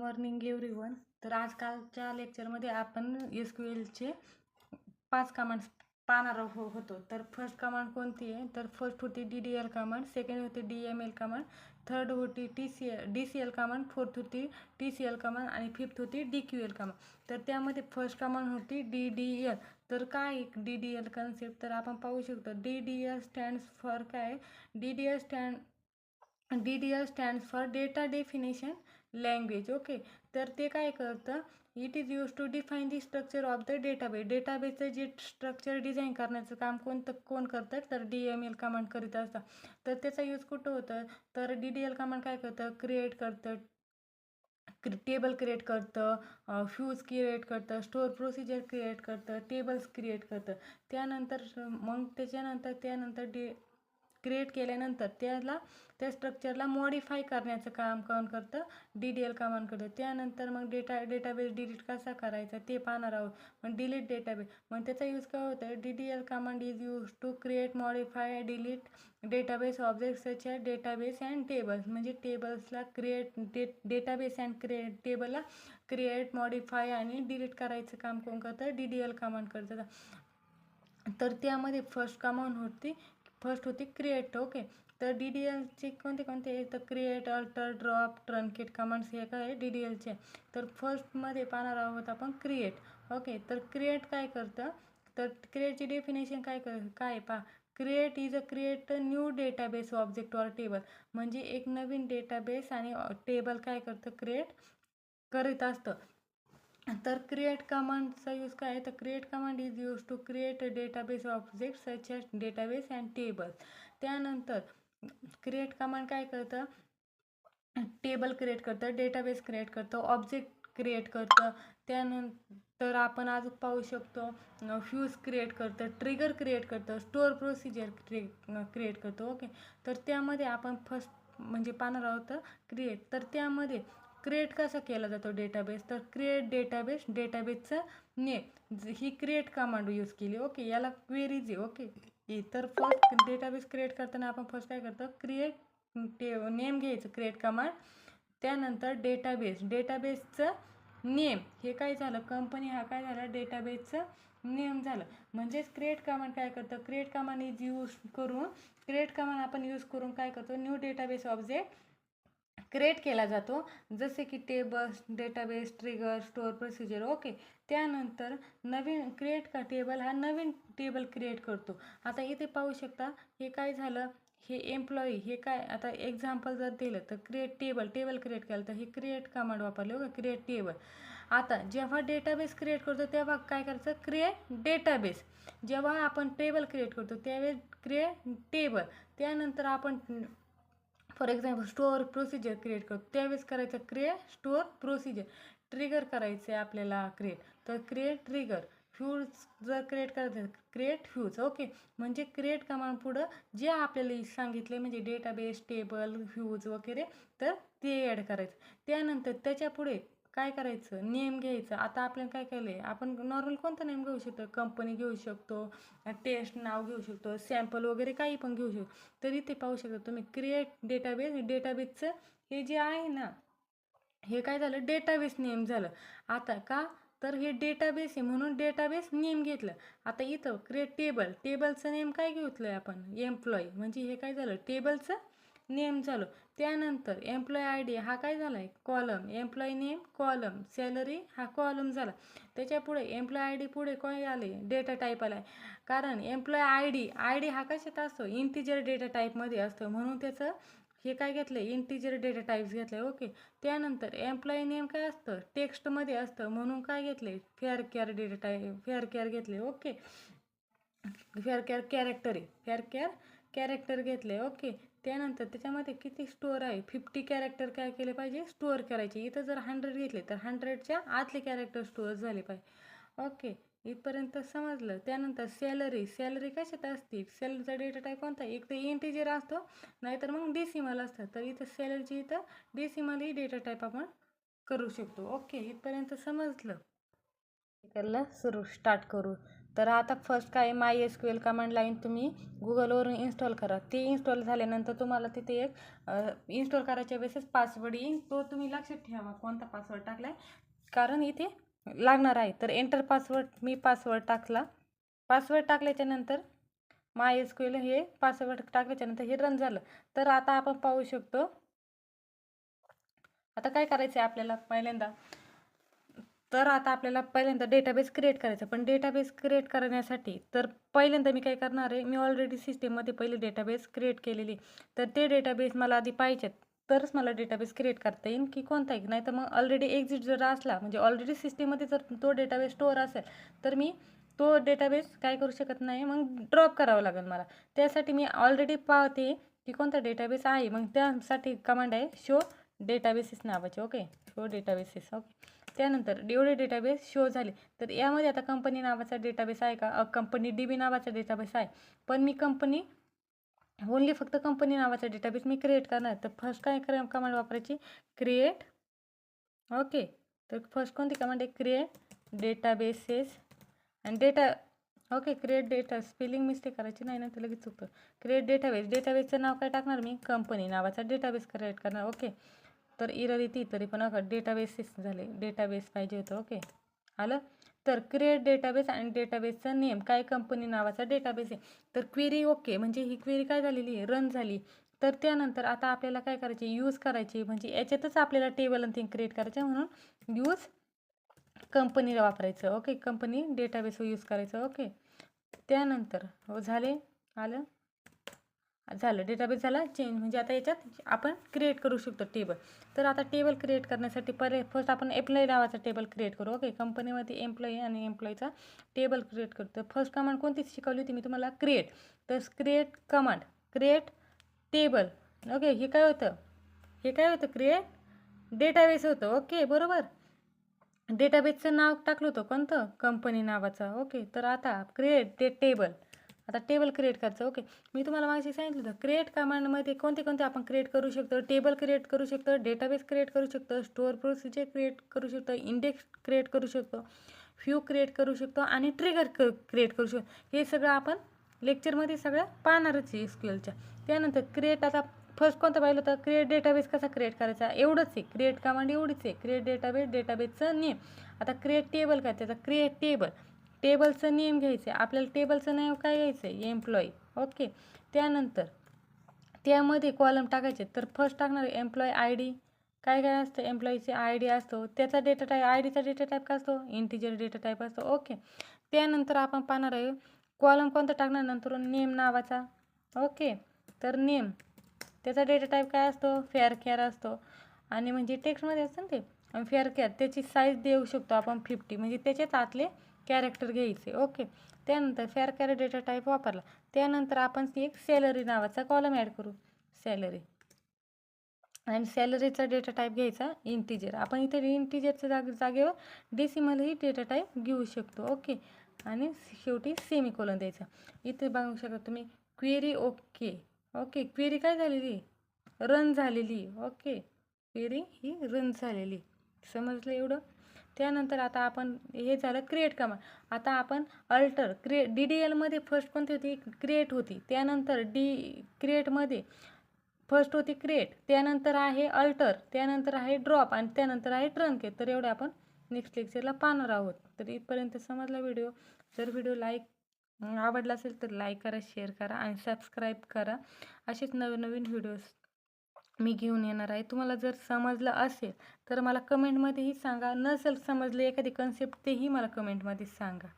Morning everyone. तर आजकालच्या लेक्चरमध्ये आपण SQLचे 5 कमांड्स पाहणार होतो. तर फर्स्ट कमांड कोणती आहे? तर फर्स्ट होती DDL कमांड, सेकंड होती DML कमांड, थर्ड होती DCL कमांड, फोर्थ होती TCL कमांड आणि फिफ्थ होती DQL कमांड. तर त्यामध्ये फर्स्ट कमांड होती DDL. तर काय DDL कन्सेप्ट तर आपण पाहू शकतो. DDL स्टँड्स फॉर काय? DDL stands for data definition language. Okay, तर ते काय करतं? It is use to define the structure of the database. डेटाबेसचं जे स्ट्रक्चर डिझाईन करण्याचं काम कोण करतं? तर DML कमांड करीत असतं. तर त्याचा यूज कुठं होतं? तर DDL कमांड काय करतं? क्रिएट करतं, टेबल क्रिएट करतं, फ्यूज क्रिएट करतं, स्टोअर प्रोसिजर क्रिएट करतं, टेबल्स क्रिएट करतं. त्यानंतर क्रिएट केल्यानंतर त्या स्ट्रक्चरला मॉडिफाय करण्याचं काम कोण करतं? DDL कमांड करतं. त्यानंतर मग डेटाबेस डिलीट कसा करायचा ते पाहणार आहोत. मग डिलीट डेटाबेस, मग त्याचा यूज काय होतं? DDL command is use to create, modify, delete database object such as database and tables. म्हणजे टेबल्सला डेटाबेस अँड टेबलला क्रिएट, मॉडिफाय आणि डिलीट करायचं काम कोण करतं? DDL कमांड करतं. तर त्यामध्ये फर्स्ट होती क्रिएट. ओके, तर DDLचे कोणते तर create, alter, drop, truncate commands हे काय DDLचे. तर फर्स्टमध्ये पाहणार आहोत आपण क्रिएट. ओके, तर क्रिएट काय करतं? तर क्रिएटची डेफिनेशन काय पहा. Create new database object or table. म्हणजे एक नवीन डेटाबेस आणि टेबल काय करतं? क्रिएट करीत असतं. तर क्रिएट कमांडचा यूज काय आहे? तर create command is use to create a database object such as database and table. त्यानंतर क्रिएट कमांड काय करतं? टेबल क्रिएट करतं, डेटाबेस क्रिएट करतं, ऑब्जेक्ट क्रिएट करतं. त्यानंतर आपण अजून पाहू शकतो फ्यूज क्रिएट करतं, ट्रिगर क्रिएट करतं, स्टोअर प्रोसिजर क्रिएट करतो. ओके, तर त्यामध्ये आपण फर्स्ट म्हणजे पाहणार आहोत क्रिएट. तर त्यामध्ये क्रिएट कसा केला जातो डेटाबेस? तर क्रिएट डेटाबेसचं नेम ही क्रिएट कमांड यूज केली. ओके, याला क्वेरीज आहे. ओके, तर फर्स्ट डेटाबेस क्रिएट करताना आपण फर्स्ट काय करतो? क्रिएट नेम घ्यायचं क्रिएट कमांड. त्यानंतर डेटाबेसचं नेम हे काय झालं? कंपनी हा काय झाला? डेटाबेसचं नेम झालं. म्हणजेच क्रिएट कमांड काय करतं? क्रिएट कमांड आपण यूज करून काय करतो? न्यू डेटाबेस ऑब्जेक्ट क्रिएट केला जातो, जसे की tables, database, trigger, store procedure. Okay, त्यानंतर नवीन टेबल हा नवीन टेबल क्रिएट करतो. आता इथे पाहू शकता हे काय झालं? हे एम्प्लॉई हे काय? आता एक्झाम्पल जर दिलं तर क्रिएट टेबल क्रिएट केलं तर हे क्रिएट कमांड वापरले. Okay, create table. आता जेव्हा डेटाबेस क्रिएट करतो तेव्हा काय करायचं? Create database. जेव्हा आपण टेबल क्रिएट करतो त्यावेळेस क्रिएट टेबल. त्यानंतर आपण for example store procedure create करतो त्यावेळेस करायचं क्रिएट स्टोअर प्रोसिजर. ट्रिगर करायचं आहे आपल्याला क्रिएट, तर क्रिएट ट्रिगर. फ्यूज जर क्रिएट करायचं क्रिएट फ्यूज. ओके, म्हणजे क्रिएट कमांड पुढं जे आपल्याला सांगितले म्हणजे डेटाबेस, टेबल, फ्यूज वगैरे तर ते ॲड करायचं. त्यानंतर त्याच्या पुढे काय करायचं? नेम घ्यायचं. आता आपल्याला काय केलं आहे? आपण नॉर्मल कोणता नेम घेऊ शकतो? कंपनी घेऊ शकतो, टेस्ट नाव घेऊ शकतो, सॅम्पल वगैरे काही पण घेऊ शकतो. तर इथे पाहू शकता तुम्ही क्रिएट डेटाबेसचं हे जे आहे ना हे काय झालं? डेटाबेस नेम झालं. आता का? तर हे डेटाबेस आहे म्हणून डेटाबेस नेम घेतलं. आता इथं क्रिएट टेबलचं नेम काय घेतलं आहे आपण? एम्प्लॉई. म्हणजे हे काय झालं? टेबलचं नेम झालं. त्यानंतर एम्प्लॉई ID हा काय झाला आहे? Column. Employee name column. Salary हा कॉलम झाला. त्याच्या पुढे एम्प्लॉई ID पुढे काय आले? डेटा टाईप आला आहे. कारण एम्प्लॉई ID हा कशात असतो? इंटिजर डेटा टाईपमध्ये असतो म्हणून त्याचं हे काय घेतलं आहे? इंटिजर डेटा टाईप्स घेतलं आहे. ओके, त्यानंतर एम्प्लॉई नेम काय असतं? टेक्स्टमध्ये असतं म्हणून काय घेतले? फेअर केअर घेतले. ओके, फेअर केअर कॅरेक्टर घेतले. ओके, त्यानंतर त्याच्यामध्ये किती स्टोअर आहे? 50 कॅरेक्टर काय केले पाहिजे? स्टोअर करायचे. इथं जर 100 घेतले तर 100च्या आतले कॅरेक्टर स्टोअर झाले पाहिजे. ओके, इथपर्यंत समजलं. त्यानंतर सॅलरी कशात असते? सॅलरीचा डेटा टाईप कोणता? एक तर इंटिजर असतो नाहीतर मग डेसिमल असतं. तर इथं सॅलरीची इथं डेसिमल ही डेटा टाईप आपण करू शकतो. ओके, इथपर्यंत समजलं. स्टार्ट करू. तर आता फर्स्ट काय MySQL कमांड लाईन तुम्ही गुगलवरून इन्स्टॉल करा. ते इन्स्टॉल झाल्यानंतर तुम्हाला तिथे एक इन्स्टॉल करायच्या वेळेसच पासवर्ड येईल, तो तुम्ही लक्षात ठेवा कोणता पासवर्ड टाकला आहे, कारण इथे लागणार आहे. तर एंटर पासवर्ड, मी पासवर्ड टाकला. पासवर्ड टाकल्याच्यानंतर MySQL हे पासवर्ड टाकल्याच्यानंतर हे रन झालं. तर आता आपण पाहू शकतो, आता काय करायचं आहे आपल्याला पहिल्यांदा. तर आता आपल्याला पहिल्यांदा डेटाबेस क्रिएट करायचा. पण डेटाबेस क्रिएट करण्यासाठी तर पहिल्यांदा मी काय करणार आहे, मी ऑलरेडी सिस्टीममध्ये पहिले डेटाबेस क्रिएट केलेली, तर ते डेटाबेस मला आधी पाहिजेत. तरच मला डेटाबेस क्रिएट करता येईल की कोणता आहे. नाही तर मग ऑलरेडी एक्झिट जर असला, म्हणजे ऑलरेडी सिस्टीममध्ये जर तो डेटाबेस स्टोअर असेल, तर मी तो डेटाबेस काय करू शकत नाही, मग ड्रॉप करावं लागेल मला. त्यासाठी मी ऑलरेडी पाहते की कोणता डेटाबेस आहे. मग त्यासाठी कमांड आहे शो डेटाबेसेस नावाचे. Okay, show databases. ओके, त्यानंतर एवढे डेटाबेस शो झाले. तर यामध्ये आता कंपनी नावाचा डेटाबेस आहे का, कंपनी DB नावाचा डेटाबेस आहे. पण मी कंपनी ओनली फक्त कंपनी नावाचा डेटाबेस मी क्रिएट करणार. तर फर्स्ट काय कमांड वापरायची, क्रिएट. ओके, तर फर्स्ट कोणती कमांड आहे, क्रिएट डेटाबेसेस आणि data. Okay, create data, spelling mistake करायची नाही ना, तर लगेच चुकतं. क्रिएट डेटाबेस, डेटाबेसचं नाव काय टाकणार मी, कंपनी नावाचा डेटाबेस क्रिएट करणार. ओके, तर इरर येते तरी पण डेटाबेसेस झाले, डेटाबेस पाहिजे होतं. ओके, आलं. तर क्रिएट डेटाबेस आणि डेटाबेसचं नेम काय, कंपनी नावाचा डेटाबेस आहे. तर क्वेरी ओके, म्हणजे ही क्वेरी काय झालेली आहे, रन झाली. तर त्यानंतर आता आपल्याला काय करायचे, यूज करायची, म्हणजे याच्यातच आपल्याला टेबल आणि थिंग क्रिएट करायचं, म्हणून यूज कंपनीला वापरायचं. ओके, कंपनी डेटाबेस यूज करायचं. ओके, त्यानंतर हो झाले, आलं, झालं, डेटाबेस झाला चेंज. म्हणजे आता याच्यात आपण क्रिएट करू शकतो टेबल. तर आता टेबल क्रिएट करण्यासाठी पहिले फर्स्ट आपण एम्प्लॉई नावाचा टेबल क्रिएट करू. ओके, कंपनीमध्ये एम्प्लॉई आणि एम्प्लॉईचा टेबल क्रिएट करतो. फर्स्ट कमांड कोणती शिकवली होती मी तुम्हाला, क्रिएट. तर create command, create table. Okay, हे काय होतं, हे काय होतं, क्रिएट डेटाबेस होतं. ओके, बरोबर. डेटाबेसचं नाव टाकलं होतं कोणतं, कंपनी नावाचा. ओके, तर आता क्रिएट टेबल, आता टेबल क्रिएट करायचं. ओके, मी तुम्हाला मागची सांगितलं होतं क्रिएट कमांडमध्ये कोणते कोणते आपण क्रिएट करू शकतो, टेबल क्रिएट करू शकतो, डेटाबेस क्रिएट करू शकतो, स्टोअर प्रोसिजर क्रिएट करू शकतो, इंडेक्स क्रिएट करू शकतो, फ्यू क्रिएट करू शकतो आणि ट्रिगर क्रिएट करू शकतो. हे सगळं आपण लेक्चरमध्ये सगळं पाहणारच आहे SQLच्या. त्यानंतर क्रिएट, आता फर्स्ट कोणतं पाहिलं होतं, क्रिएट डेटाबेस कसा क्रिएट करायचा, एवढंच आहे. क्रिएट कमांड एवढीच आहे, क्रिएट डेटाबेस, डेटाबेसचं नेम. आता क्रिएट टेबल काय, त्याचा क्रिएट टेबल, टेबलचं नेम घ्यायचं आहे आपल्याला, टेबलचं नाव काय घ्यायचं आहे, एम्प्लॉई. ओके, त्यानंतर त्यामध्ये कॉलम टाकायचे. तर फर्स्ट टाकणार एम्प्लॉई ID, काय काय असतं, एम्प्लॉईचे ID असतो, त्याचा डेटा टाईप, IDचा डेटा टाईप काय असतो, इंटिजर डेटा टाईप असतो. ओके, त्यानंतर आपण पाहणार आहे कॉलम कोणता टाकणार, नंतर नेम नावाचा. ओके, तर नेम, त्याचा डेटा टाईप काय असतो, फेअर असतो, आणि म्हणजे टेक्स्टमध्ये असतं ना ते. आणि फेअर, त्याची साईज देऊ शकतो आपण 50, म्हणजे त्याच्यात आतले कॅरेक्टर घ्यायचे. ओके, त्यानंतर फेअर डेटा टाईप वापरला. त्यानंतर आपण एक सॅलरी नावाचा कॉलम ॲड करू, सॅलरी. आणि सॅलरीचा डेटा टाईप घ्यायचा इंटिजर. आपण इथे इंटिजरच्या जागेवर डेसिमलही डेटा टाईप घेऊ शकतो. ओके, आणि शेवटी सेमिकोलन द्यायचा. इथे बघू शकता तुम्ही क्वेरी. ओके, ओके, क्वेरी काय झालेली, रन झालेली. ओके, क्वेरी ही रन झालेली, समजलं एवढं. त्यानंतर आता आपण हे झालं क्रिएट कमांड. आता आपण अल्टर DDLमध्ये फर्स्ट कोणती होती, क्रिएट होती. त्यानंतर क्रिएटमध्ये फर्स्ट होती क्रिएट, त्यानंतर आहे अल्टर, त्यानंतर आहे ड्रॉप आणि त्यानंतर आहे ट्रंक. तर एवढे आपण नेक्स्ट लेक्चरला पाहणार आहोत. तर इथपर्यंत समजला व्हिडिओ. जर व्हिडिओ आवडला असेल तर लाईक करा, शेअर करा आणि सबस्क्राईब करा. असेच नवीन नवीन व्हिडिओज मी घेऊन येणार आहे. तुम्हाला जर समजलं असेल तर मला कमेंटमध्येही सांगा, नसेल समजले एखादी कन्सेप्ट तेही मला कमेंटमध्ये सांगा.